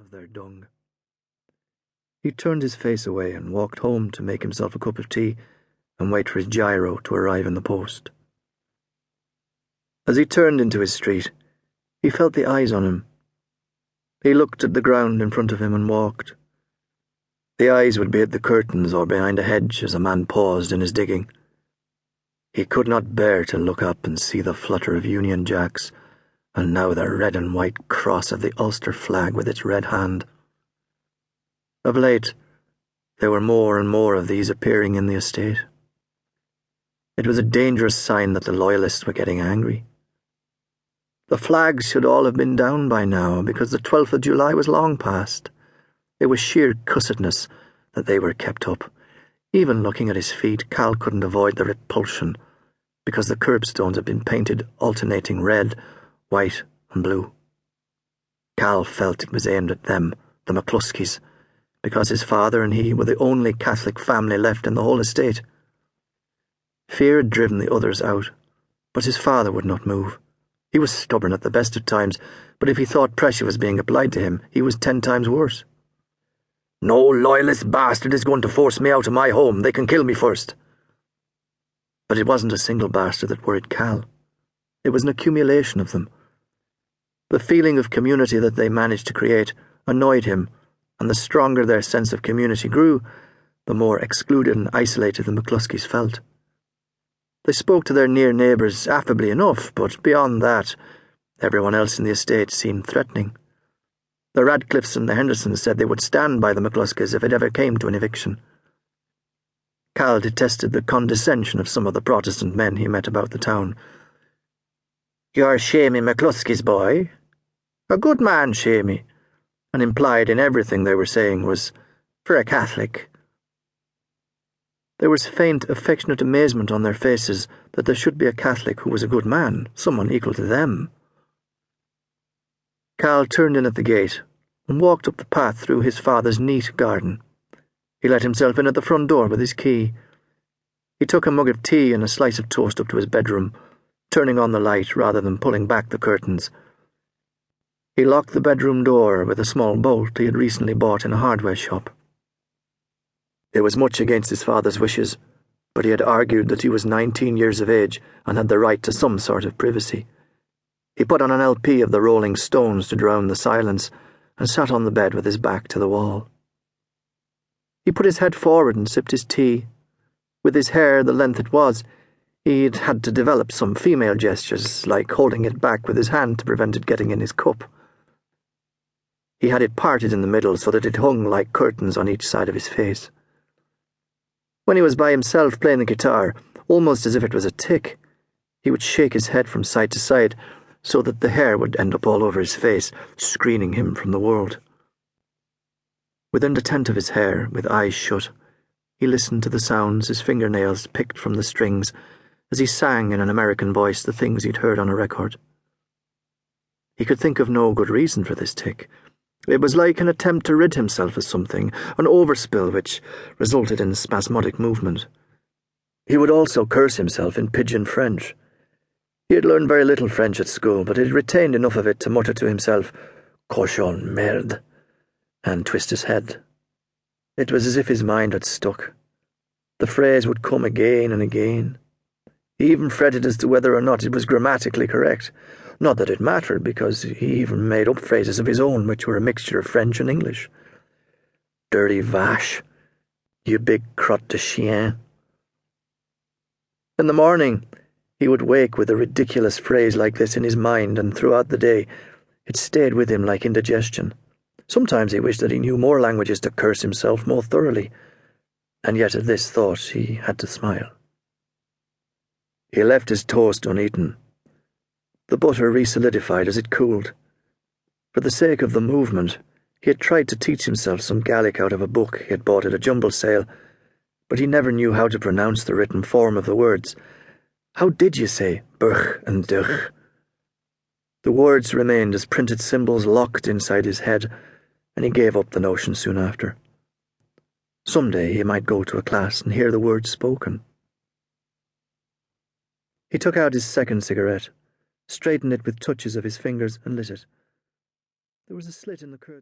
of their dung. He turned his face away and walked home to make himself a cup of tea and wait for his gyro to arrive in the post. As he turned into his street, he felt the eyes on him. He looked at the ground in front of him and walked. The eyes would be at the curtains or behind a hedge as a man paused in his digging. He could not bear to look up and see the flutter of Union Jacks, and now the red and white cross of the Ulster flag with its red hand. Of late, there were more and more of these appearing in the estate. It was a dangerous sign that the Loyalists were getting angry. The flags should all have been down by now, because the 12th of July was long past. It was sheer cussedness that they were kept up. Even looking at his feet, Cal couldn't avoid the repulsion, because the curbstones had been painted alternating red, white, and blue. Cal felt it was aimed at them, the McCluskeys, because his father and he were the only Catholic family left in the whole estate. Fear had driven the others out, but his father would not move. He was stubborn at the best of times, but if he thought pressure was being applied to him, he was 10 times worse. "No loyalist bastard is going to force me out of my home. They can kill me first." But it wasn't a single bastard that worried Cal. It was an accumulation of them. The feeling of community that they managed to create annoyed him, and the stronger their sense of community grew, the more excluded and isolated the McCluskeys felt. They spoke to their near neighbours affably enough, but beyond that, everyone else in the estate seemed threatening. The Radcliffes and the Hendersons said they would stand by the McCluskeys if it ever came to an eviction. Cal detested the condescension of some of the Protestant men he met about the town. "You're Shamey McCluskey's boy? A good man, Shamey," and implied in everything they were saying was, "for a Catholic." There was faint, affectionate amazement on their faces that there should be a Catholic who was a good man, someone equal to them. Cal turned in at the gate and walked up the path through his father's neat garden. He let himself in at the front door with his key. He took a mug of tea and a slice of toast up to his bedroom, turning on the light rather than pulling back the curtains. He locked the bedroom door with a small bolt he had recently bought in a hardware shop. It was much against his father's wishes, but he had argued that he was 19 years of age and had the right to some sort of privacy. He put on an LP of the Rolling Stones to drown the silence and sat on the bed with his back to the wall. He put his head forward and sipped his tea. With his hair the length it was, he'd had to develop some female gestures, like holding it back with his hand to prevent it getting in his cup. He had it parted in the middle so that it hung like curtains on each side of his face. When he was by himself playing the guitar, almost as if it was a tic, he would shake his head from side to side so that the hair would end up all over his face, screening him from the world. Within the tent of his hair, with eyes shut, he listened to the sounds his fingernails picked from the strings as he sang in an American voice the things he'd heard on a record. He could think of no good reason for this tic. It was like an attempt to rid himself of something, an overspill which resulted in spasmodic movement. He would also curse himself in pidgin French. He had learned very little French at school, but he had retained enough of it to mutter to himself, "Cochon merde," and twist his head. It was as if his mind had stuck. The phrase would come again and again. He even fretted as to whether or not it was grammatically correct. Not that it mattered, because he even made up phrases of his own which were a mixture of French and English. "Dirty vache, you big crotte de chien." In the morning, he would wake with a ridiculous phrase like this in his mind, and throughout the day it stayed with him like indigestion. Sometimes he wished that he knew more languages to curse himself more thoroughly, and yet at this thought he had to smile. He left his toast uneaten. The butter re-solidified as it cooled. For the sake of the movement, he had tried to teach himself some Gaelic out of a book he had bought at a jumble sale, but he never knew how to pronounce the written form of the words. How did you say burch and duch? The words remained as printed symbols locked inside his head, and he gave up the notion soon after. Some day he might go to a class and hear the words spoken. He took out his second cigarette, straightened it with touches of his fingers, and lit it. There was a slit in the curtain.